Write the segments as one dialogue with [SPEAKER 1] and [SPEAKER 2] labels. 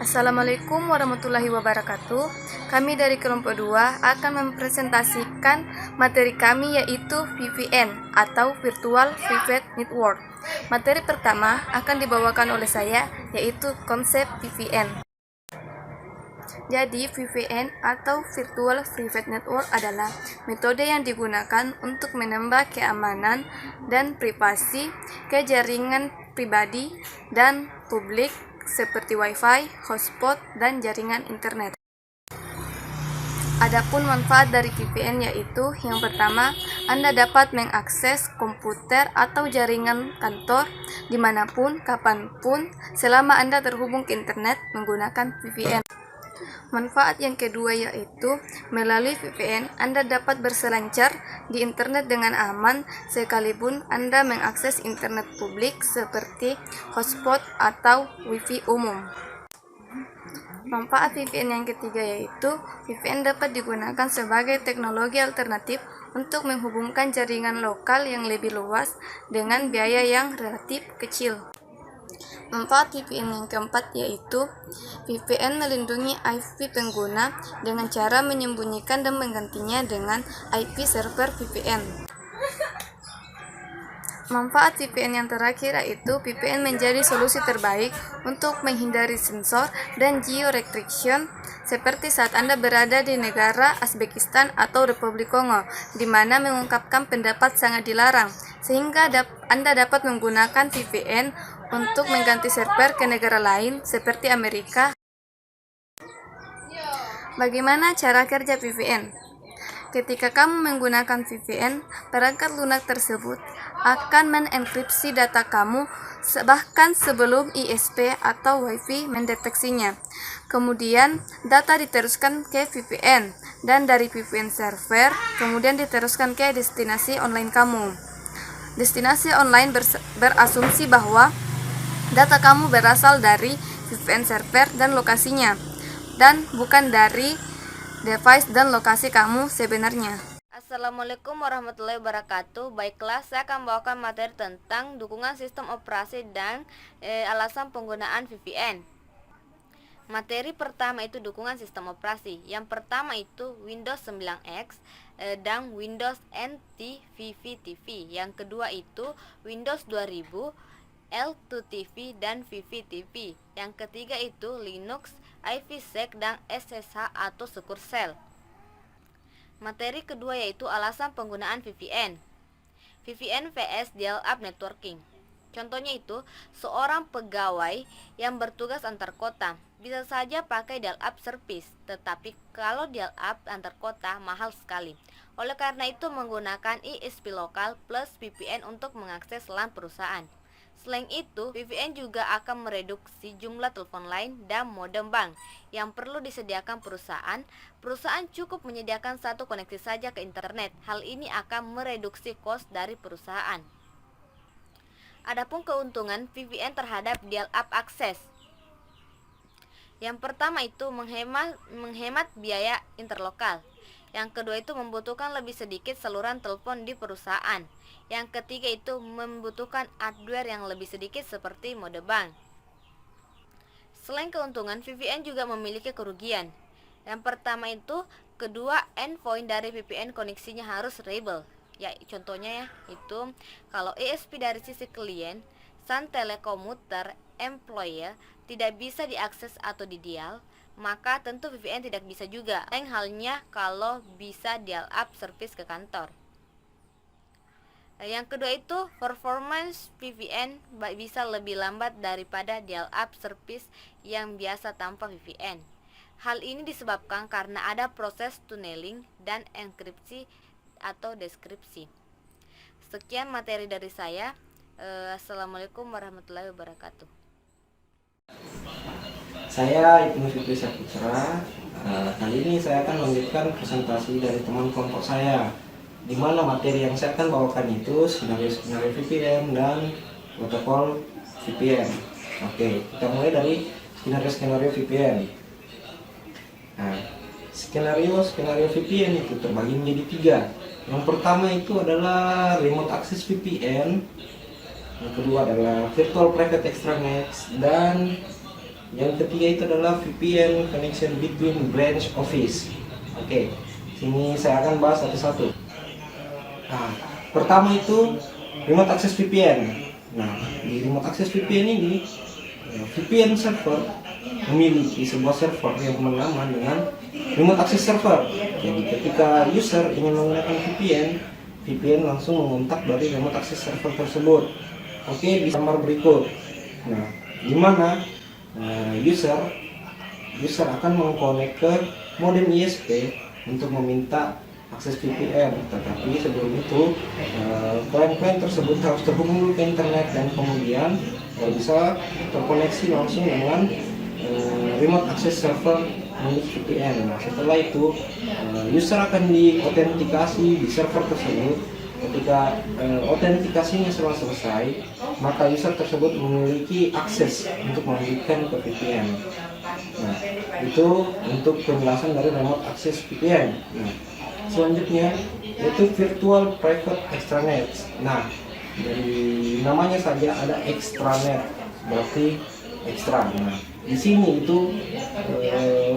[SPEAKER 1] Assalamualaikum warahmatullahi wabarakatuh. Kami dari kelompok 2 akan mempresentasikan materi kami yaitu VPN atau Virtual Private Network. Materi pertama akan dibawakan oleh saya yaitu konsep VPN. Jadi, VPN atau Virtual Private Network adalah metode yang digunakan untuk menambah keamanan dan privasi ke jaringan pribadi dan publik seperti Wi-Fi, hotspot, dan jaringan internet. Adapun manfaat dari VPN yaitu yang pertama, Anda dapat mengakses komputer atau jaringan kantor dimanapun, kapanpun, selama Anda terhubung ke internet menggunakan VPN. Manfaat yang kedua yaitu melalui VPN Anda dapat berselancar di internet dengan aman sekalipun Anda mengakses internet publik seperti hotspot atau Wi-Fi umum. Manfaat VPN yang ketiga yaitu VPN dapat digunakan sebagai teknologi alternatif untuk menghubungkan jaringan lokal yang lebih luas dengan biaya yang relatif kecil. Manfaat VPN yang keempat yaitu VPN melindungi IP pengguna dengan cara menyembunyikan dan menggantinya dengan IP server VPN. Manfaat VPN yang terakhir yaitu VPN menjadi solusi terbaik untuk menghindari sensor dan geo-restriction seperti saat Anda berada di negara Uzbekistan atau Republik Kongo, di mana mengungkapkan pendapat sangat dilarang, sehingga Anda dapat menggunakan VPN untuk mengganti server ke negara lain seperti Amerika. Bagaimana cara kerja VPN? Ketika kamu menggunakan VPN, perangkat lunak tersebut akan menenkripsi data kamu bahkan sebelum ISP atau Wi-Fi mendeteksinya. Kemudian, data diteruskan ke VPN dan dari VPN server kemudian diteruskan ke destinasi online kamu. Destinasi online berasumsi bahwa data kamu berasal dari VPN server dan lokasinya, dan bukan dari device dan lokasi kamu sebenarnya.
[SPEAKER 2] Assalamualaikum warahmatullahi wabarakatuh. Baiklah, saya akan membawakan materi tentang dukungan sistem operasi dan alasan penggunaan VPN. Materi pertama itu dukungan sistem operasi. Yang pertama itu Windows 9X dan Windows NT VVTV. Yang kedua itu Windows 2000, L2TV dan VVTV. Yang ketiga itu Linux, IPsec dan SSH atau Secure Shell. Materi kedua yaitu alasan penggunaan VPN. VPN vs dial-up networking. Contohnya itu, seorang pegawai yang bertugas antar kota bisa saja pakai dial-up service, tetapi kalau dial-up antar kota mahal sekali. Oleh karena itu menggunakan ISP lokal plus VPN untuk mengakses LAN perusahaan. Selain itu, VPN juga akan mereduksi jumlah telepon line dan modem bank yang perlu disediakan perusahaan. Perusahaan cukup menyediakan satu koneksi saja ke internet. Hal ini akan mereduksi kos dari perusahaan. Adapun keuntungan VPN terhadap dial-up akses. Yang pertama itu menghemat biaya interlokal. Yang kedua itu membutuhkan lebih sedikit saluran telepon di perusahaan. Yang ketiga itu membutuhkan hardware yang lebih sedikit seperti modem. Selain keuntungan, VPN juga memiliki kerugian. Yang pertama itu kedua endpoint dari VPN koneksinya harus reliable. Ya, contohnya itu kalau ISP dari sisi klien, Sun Telekomuter employer tidak bisa diakses atau didial, maka tentu VPN tidak bisa juga. Lain halnya kalau bisa dial-up service ke kantor. Yang kedua itu performance VPN bisa lebih lambat daripada dial-up service yang biasa tanpa VPN. Hal ini disebabkan karena ada proses tunneling dan enkripsi atau deskripsi. Sekian materi dari saya. Assalamualaikum warahmatullahi wabarakatuh.
[SPEAKER 3] Saya Ibnu Fikri Saputra. Kali ini saya akan melanjutkan presentasi dari teman kelompok saya, di mana materi yang saya akan bawakan itu skenario VPN dan protokol VPN. Oke, kita mulai dari skenario VPN. Nah, skenario VPN itu terbagi menjadi 3. Yang pertama itu adalah remote access VPN. Yang kedua adalah virtual private extranet dan Yang ketiga itu adalah VPN connection between branch office. Oke, sini saya akan bahas satu-satu. Nah, pertama itu remote access VPN. Nah, di remote access VPN ini VPN server memiliki sebuah server yang bernama dengan remote access server. Jadi ketika user ingin menggunakan VPN langsung mengontak dari remote access server tersebut. Oke, di gambar berikut. Nah, di mana user akan mengkonek ke modem ISP untuk meminta akses VPN. Tetapi sebelum itu klien-klien tersebut harus terhubung dulu ke internet dan kemudian bisa terkoneksi langsung dengan remote access server milik VPN. Nah, setelah itu user akan diautentikasi di server tersebut. Ketika autentikasinya telah selesai, maka user tersebut memiliki akses untuk melanjutkan ke VPN. Nah, itu untuk penjelasan dari remote access VPN. Nah, selanjutnya yaitu virtual private extranet. Nah, dari namanya saja ada extranet, berarti ekstra. Nah, di sini itu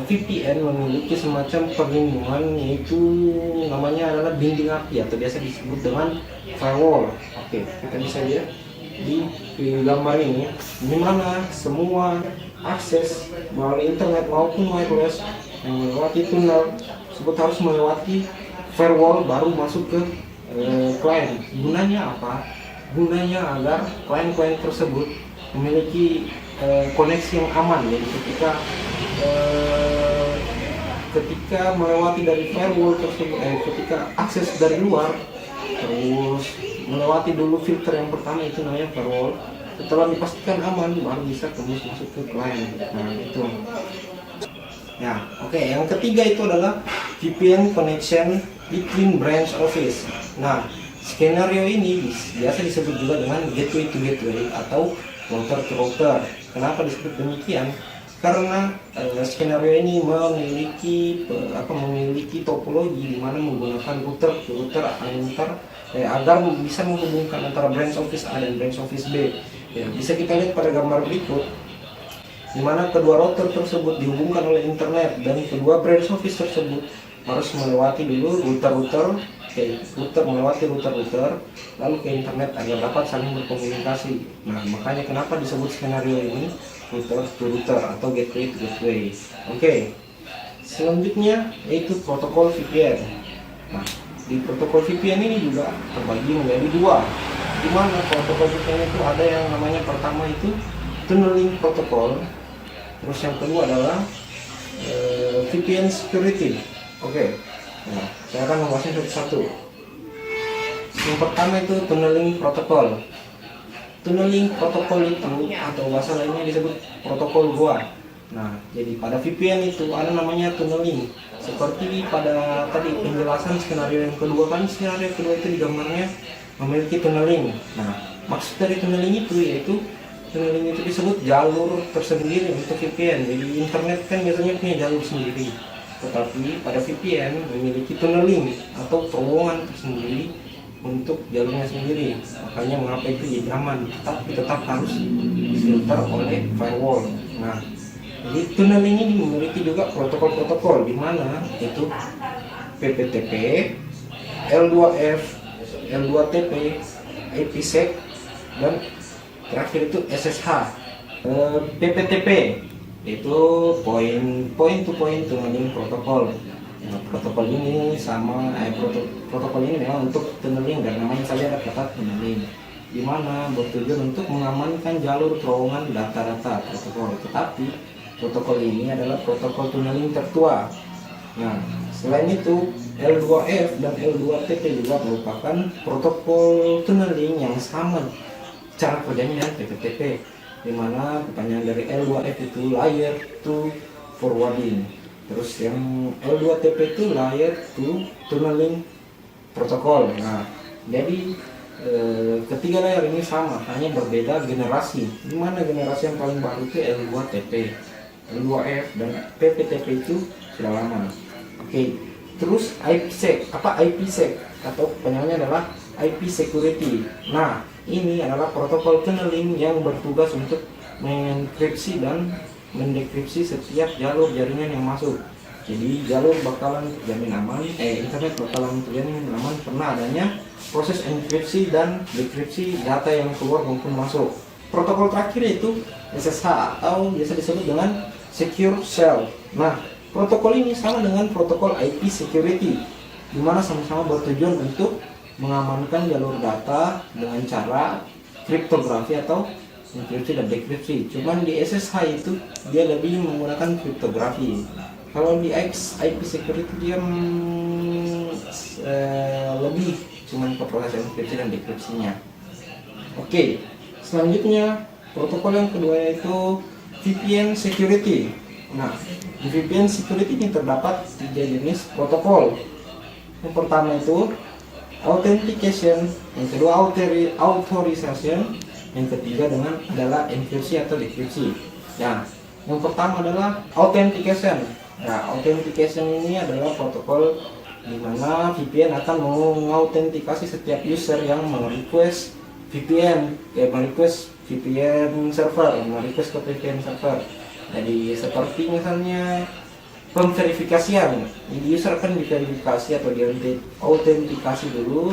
[SPEAKER 3] VPN memiliki semacam perlindungan, yaitu namanya adalah dinding api atau biasa disebut dengan firewall. Oke, kita bisa lihat di gambar ini, di mana semua akses melalui internet maupun wireless yang melewati tunnel tersebut harus melewati firewall baru masuk ke klien. Gunanya apa? Gunanya agar klien-klien tersebut memiliki koneksi yang aman. Jadi ketika melewati dari firewall tersebut, ketika akses dari luar, terus melewati dulu filter yang pertama itu namanya firewall. Setelah dipastikan aman, baru bisa tembus masuk ke klien. Nah, itu. Ya, oke. Yang ketiga itu adalah VPN connection between branch office. Nah, skenario ini biasa disebut juga dengan gateway to gateway atau router to router. Kenapa disebut demikian? Karena skenario ini memiliki topologi di mana menggunakan router to router agar bisa menghubungkan antara branch office A dan branch office B. Ya, bisa kita lihat pada gambar berikut, di mana kedua router tersebut dihubungkan oleh internet dan kedua branch office tersebut harus melewati dulu router melewati router lalu ke internet agar dapat saling berkomunikasi. Nah, makanya kenapa disebut skenario ini router to router atau gateway to gateway. Oke. Selanjutnya yaitu protokol VPN. Nah, di protokol VPN ini juga terbagi menjadi dua. Di mana protokol VPN itu ada yang namanya pertama itu tunneling protokol. Terus yang kedua adalah VPN security. Oke. Nah, saya akan membahasnya satu-satu. Yang pertama itu tunneling protokol. Tunneling protokol itu atau bahasa lainnya disebut protokol gua. Nah, jadi pada VPN itu ada namanya tunneling. Seperti pada tadi penjelasan skenario yang kedua, kan skenario kedua itu di gambarnya memiliki tunneling. Nah, maksud dari tunneling itu yaitu tunneling itu disebut jalur tersendiri untuk VPN. Jadi internet kan biasanya punya jalur sendiri. Tetapi pada VPN memiliki tunneling atau terowongan tersendiri untuk jalurnya sendiri. Makanya mengapa itu jadi aman, tapi tetap harus difilter oleh firewall. Nah, jadi tunneling ini memiliki juga protokol-protokol di mana itu PPTP, L2F, L2TP, IPsec, dan terakhir itu SSH. PPTP itu point to point tunneling protokol. Nah, protokol ini protokol ini memang untuk tunneling dan namanya saja ada kata tunneling, di mana bertujuan untuk mengamankan jalur terowongan data-data protokol. Tetapi protokol ini adalah protokol tunneling tertua. Nah, selain itu L2F dan L2TP juga merupakan protokol tunneling yang sama cara kerjanya dengan PPTP, di mana kepanjangan dari L2F itu layer to forwarding. Terus yang L2TP itu layer to tunneling protokol. Nah, jadi ketiga layer ini sama, hanya berbeda generasi. Di mana generasi yang paling baru itu L2TP, L2F dan PPTP itu sudah lama. Oke. Terus IPsec, IPsec atau kepanjangannya adalah IP security. Nah, ini adalah protokol tunneling yang bertugas untuk mengenkripsi dan mendekripsi setiap jalur jaringan yang masuk. Jadi jalur bakalan terjamin aman, internet bakalan terjamin aman karena adanya proses enkripsi dan dekripsi data yang keluar maupun masuk. Protokol terakhir yaitu SSH atau biasa disebut dengan Secure Shell. Nah, protokol ini sama dengan protokol IP security, di mana sama-sama bertujuan untuk mengamankan jalur data dengan cara kriptografi atau enkripsi dan dekripsi. Cuman di SSH itu dia lebih menggunakan kriptografi. Kalau di IP security dia lebih cuman ke proses enkripsi dan dekripsinya. Oke, selanjutnya protokol yang kedua yaitu VPN security. Nah, di VPN security ini terdapat 3 jenis protokol. Yang pertama itu authentication, yang kedua authorization, yang ketiga adalah enkripsi atau dekripsi. Nah, yang pertama adalah authentication. Nah, authentication ini adalah protokol di mana VPN akan mengautentikasi setiap user yang merequest VPN, merequest VPN server, merequest ke VPN server. Jadi seperti misalnya pemverifikasian, jadi user akan diverifikasi atau diautentikasi dulu.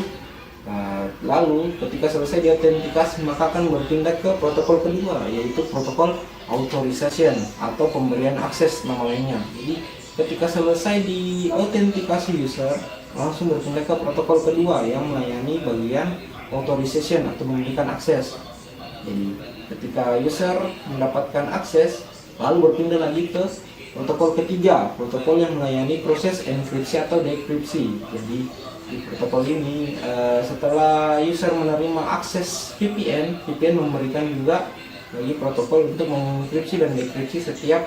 [SPEAKER 3] Nah, lalu ketika selesai diautentikasi maka akan berpindah ke protokol kedua, yaitu protokol authorization atau pemberian akses nama lainnya. Jadi ketika selesai diautentikasi user langsung berpindah ke protokol kedua yang melayani bagian authorization atau memberikan akses. Jadi ketika user mendapatkan akses lalu berpindah lagi ke protokol ketiga, protokol yang melayani proses enkripsi atau dekripsi. Jadi di protokol ini setelah user menerima akses VPN memberikan juga lagi protokol untuk mengenkripsi dan dekripsi setiap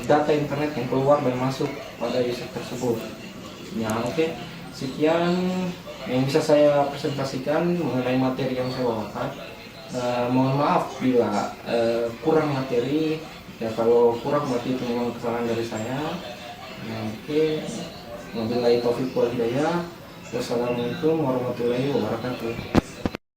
[SPEAKER 3] data internet yang keluar dan masuk pada user tersebut. Ya, oke. Sekian yang bisa saya presentasikan mengenai materi yang saya bawakan. Mohon maaf bila kurang materi. Ya, kalau kurang berarti itu memang kesalahan dari saya. Oke. Wabillahi taufiq wal hidayah. Wassalamualaikum warahmatullahi wabarakatuh.